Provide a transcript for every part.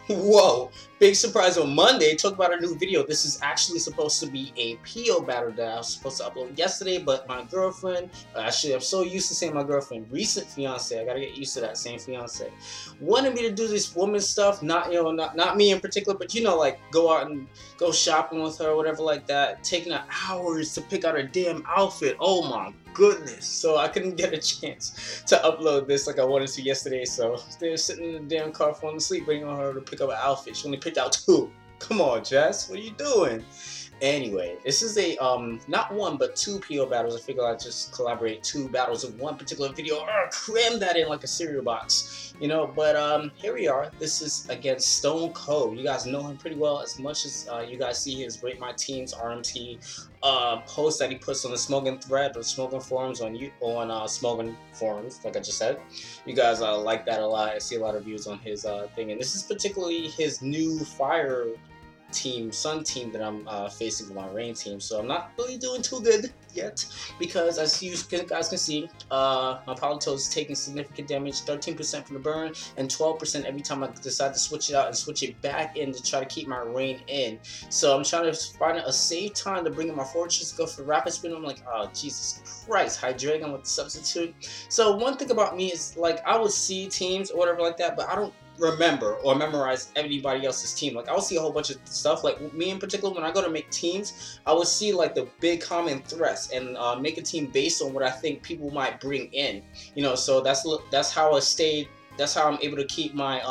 Whoa, big surprise on Monday. Talk about a new video. This is actually supposed to be a PO battle that I was supposed to upload yesterday, but my girlfriend, actually, I'm so used to saying my girlfriend, recent fiance, I gotta get used to that saying fiance, wanted me to do this woman stuff, not, not me in particular, but like go out and go shopping with her or whatever like that, taking her hours to pick out a damn outfit. Oh my goodness. So I couldn't get a chance to upload this like I wanted to yesterday, so they're sitting in the damn car falling asleep waiting on her to pick up an outfit. She only picked out 2. Come on, Jess, what are you doing? Anyway, this is a not 1 but 2 PO battles. I figured I'd just collaborate 2 battles in one particular video, or cram that in like a cereal box, but here we are. This is against Stone Cold. You guys know him pretty well, as much as you guys see his Rate My Teams RMT post that he puts on the Smoking thread or Smoking forums on Smoking forums, like I just said. You guys like that a lot. I see a lot of views on his thing, and this is particularly his new Fire team, Sun team that I'm facing with my Rain team. So I'm not really doing too good yet, because as you guys can see, my Politoed is taking significant damage, 13% from the burn and 12% every time I decide to switch it out and switch it back in to try to keep my Rain in. So I'm trying to find a safe time to bring in my Fortress, go for Rapid Spin. I'm like, oh Jesus Christ, Hydreigon with the substitute. So one thing about me is, like, I would see teams or whatever like that, but I don't remember or memorize everybody else's team. Like, I'll see a whole bunch of stuff. Like me in particular, when I go to make teams, I would see like the big common threats and make a team based on what I think people might bring in. So that's how I stayed. That's how I'm able to keep my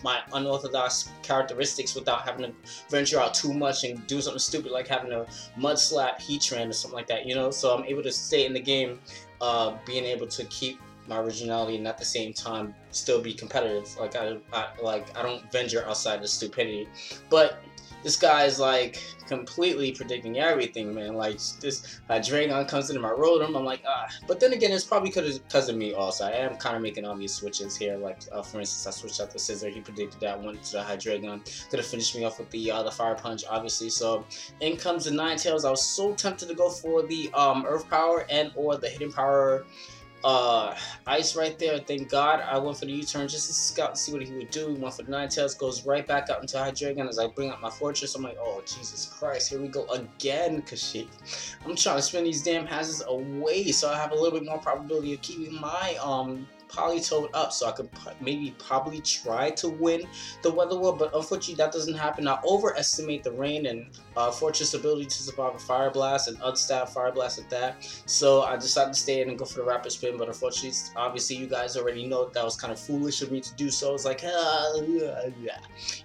my unorthodox characteristics without having to venture out too much and do something stupid like having a mud slap Heatran or something like that. So I'm able to stay in the game, being able to keep my originality and at the same time still be competitive. Like I don't venture outside the stupidity. But this guy is like completely predicting everything, man. Like, this Dragon comes into my Rotom, I'm like, but then again, it's probably because of me also. I am kind of making obvious switches here. Like, for instance, I switched out the Scissor. He predicted that one to the Hydreigon. Could have finished me off with the Fire Punch, obviously. So in comes the Ninetales. I was so tempted to go for the Earth Power and or the Hidden Power Ice right there. Thank God I went for the U-turn just to scout and see what he would do. He went for the Ninetales, goes right back out into Hydreigon as I bring up my Fortress. I'm like, oh Jesus Christ, here we go again, Kashi. I'm trying to spin these damn hazards away so I have a little bit more probability of keeping my Politoed up, so I could probably try to win the Weather War, but unfortunately that doesn't happen. I overestimate the Rain and Fortress ability to survive a Fire Blast and unstab Fire Blast at that, so I decided to stay in and go for the Rapid Spin, but unfortunately, obviously you guys already know that was kind of foolish of me to do so. It's like, what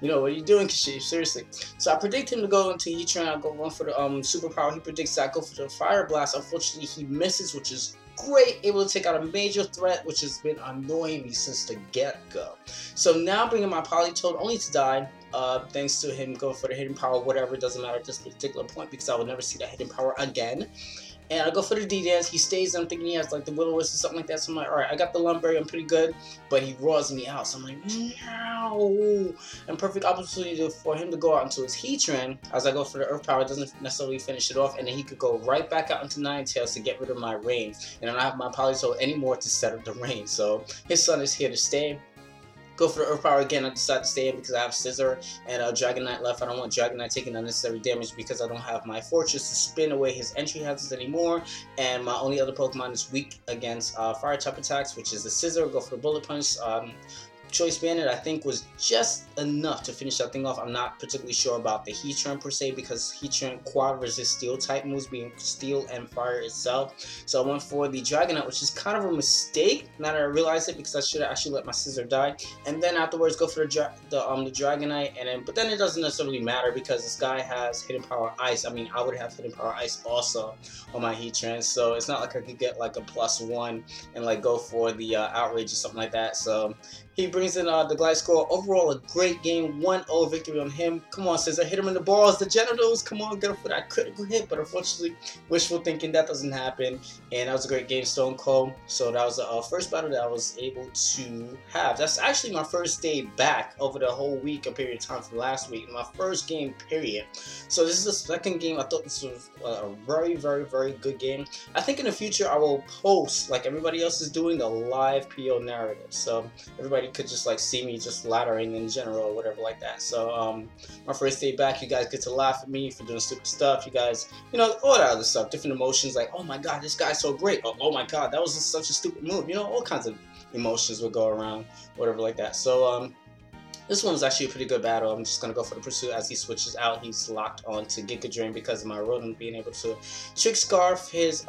are you doing, Kashi? Seriously. So I predict him to go into Heatran. I go run for the Superpower. He predicts that I go for the Fire Blast. Unfortunately, he misses, which is great, able to take out a major threat, which has been annoying me since the get-go. So now bringing my Politoed only to die, thanks to him going for the Hidden Power, whatever, it doesn't matter at this particular point because I will never see that Hidden Power again. And I go for the D-Dance, he stays, I'm thinking he has like the Will-O-Wisp or something like that, so I'm like, alright, I got the Lumberry, I'm pretty good, but he roars me out, so I'm like, no! And perfect opportunity for him to go out into his Heatran, as I go for the Earth Power, it doesn't necessarily finish it off, and then he could go right back out into Ninetales to get rid of my Rain, and I don't have my Politoed anymore to set up the Rain, so his son is here to stay. Go for the Earth Power again. I decided to stay in because I have Scissor and Dragonite left. I don't want Dragonite taking unnecessary damage because I don't have my Fortress to spin away his entry hazards anymore. And my only other Pokemon is weak against Fire type attacks, which is the Scissor. Go for the Bullet Punch. Choice Bandit, I think, was just enough to finish that thing off. I'm not particularly sure about the Heatran per se because Heatran quad resist steel type moves, being steel and fire itself. So I went for the Dragonite, which is kind of a mistake now that I realize it, because I should have actually let my Scissor die. And then afterwards go for the Dragonite, but then it doesn't necessarily matter because this guy has Hidden Power Ice. I mean, I would have Hidden Power Ice also on my Heatran, so it's not like I could get like a +1 and like go for the Outrage or something like that. So he brings in the Gliscor. Overall, a great game. 1-0 victory on him. Come on, Scissor. Hit him in the balls, the genitals. Come on, get him for that critical hit. But unfortunately, wishful thinking, that doesn't happen. And that was a great game, Stone Cold. So that was the first battle that I was able to have. That's actually my first day back over the whole week, a period of time from last week. My first game, period. So this is the second game. I thought this was a very, very, very good game. I think in the future, I will post, like everybody else is doing, the live PO narrative. So everybody already could just like see me just laddering in general or whatever like that. So my first day back, you guys get to laugh at me for doing stupid stuff. You guys, you know, all that other stuff, different emotions like, oh my god, this guy's so great. Oh my god, that was just such a stupid move. You know, all kinds of emotions would go around, whatever like that. So this one was actually a pretty good battle. I'm just going to go for the pursuit as he switches out. He's locked on to Giga Drain because of my Rotom being able to Trick Scarf his,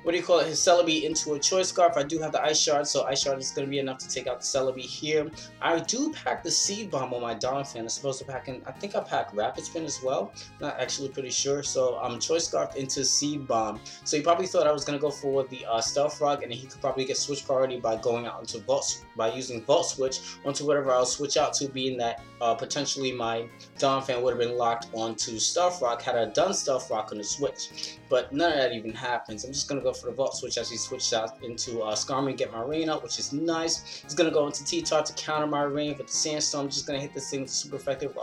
what do you call it, his Celebi into a Choice Scarf. I do have the Ice Shard, so Ice Shard is going to be enough to take out the Celebi here. I do pack the Seed Bomb on my Donphan. I'm supposed to pack in, I think I packed Rapid Spin as well. Not actually pretty sure. So I'm Choice Scarf into Seed Bomb. So he probably thought I was going to go for the Stealth Rock, and he could probably get switch priority by going out into Vault, by using Vault Switch onto whatever I'll switch out to, being that potentially my Donphan would have been locked onto Stealth Rock had I done Stealth Rock on the switch. But none of that even happens. I'm just going to go for the Vault Switch as he switched out into Skarmory and get my rain out, which is nice. He's going to go into T-Tar to counter my rain with the Sandstorm. I'm just going to hit this thing with super effective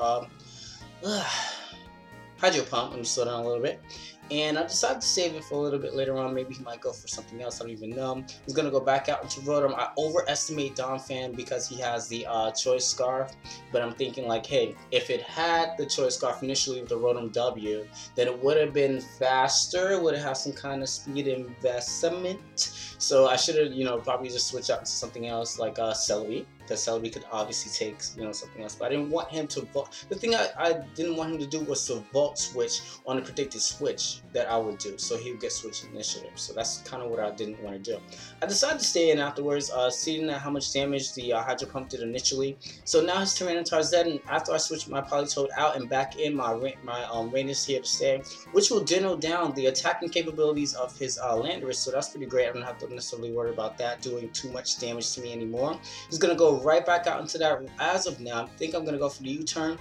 Hydro Pump. Let me slow down a little bit. And I decided to save it for a little bit later on. Maybe he might go for something else. I don't even know. He's going to go back out into Rotom. I overestimate Donphan because he has the Choice Scarf. But I'm thinking like, hey, if it had the Choice Scarf initially with the Rotom W, then it would have been faster. It would have had some kind of speed investment. So I should have, you know, probably just switch out to something else like Celebi. Because Celebi could obviously take, you know, something else. But I didn't want him to vault. The thing I didn't want him to do was to Vault Switch on a predicted switch that I would do. So he would get switch initiative. So that's kind of what I didn't want to do. I decided to stay in afterwards, seeing how much damage the Hydro Pump did initially. So now his Tyranitar Z, and after I switch my Politoed out and back in, my Rain is here to stay, which will deno down the attacking capabilities of his Landorus. So that's pretty great. I don't have to necessarily worry about that doing too much damage to me anymore. He's going to go right back out into that. As of now, I think I'm going to go for the U-turn.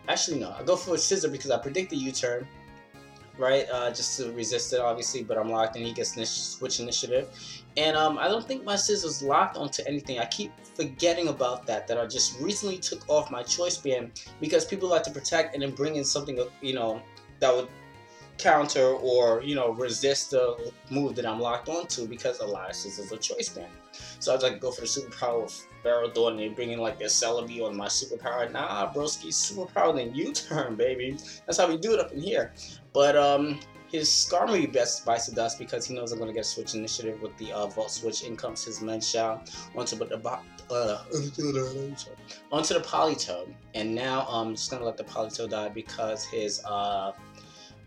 Actually, no. I go for a Scissor because I predict the U-turn, right? Just to resist it, obviously, but I'm locked and he gets switch initiative. And I don't think my Scissors locked onto anything. I keep forgetting about that I just recently took off my Choice Band because people like to protect and then bring in something, you know, that would counter or, you know, resist the move that I'm locked onto because a lot of Scissors are Choice Band. So I was like, go for the superpower of Ferrodor and they bring in like their Celebi on my superpower. Nah, broski, superpower then U-turn, baby. That's how we do it up in here. But his Skarmory best bites the dust because he knows I'm going to get switch initiative with the Vault Switch. In comes his Menshao onto the Politoed. And now I'm just going to let the Politoed die because his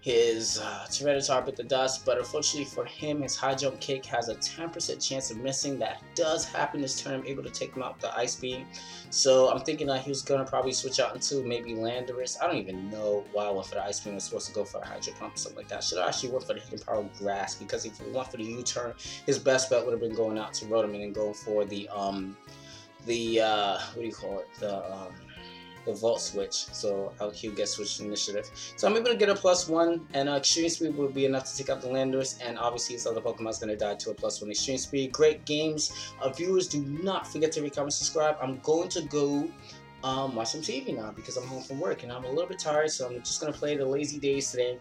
Tyranitar bit the dust, but unfortunately for him, his high jump kick has a 10% chance of missing. That does happen this turn. I'm able to take him out with the Ice Beam. So I'm thinking that he was going to probably switch out into maybe Landorus. I don't even know why I went for the Ice Beam. I was supposed to go for a Hydro Pump, something like that. Should have actually went for the Hidden Power Grass because if he went for the U-turn, his best bet would have been going out to Rotom and then going for the what do you call it? The Vault Switch, so LQ gets switched initiative. So I'm able to get a +1, and Extreme Speed will be enough to take out the Landorus, and obviously his other Pokemon's going to die to a +1 Extreme Speed. Great games. Viewers, do not forget to rate, comment, subscribe. I'm going to go watch some TV now because I'm home from work, and I'm a little bit tired, so I'm just going to play the lazy days today.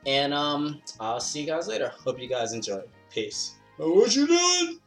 And I'll see you guys later. Hope you guys enjoy. Peace. What you doing?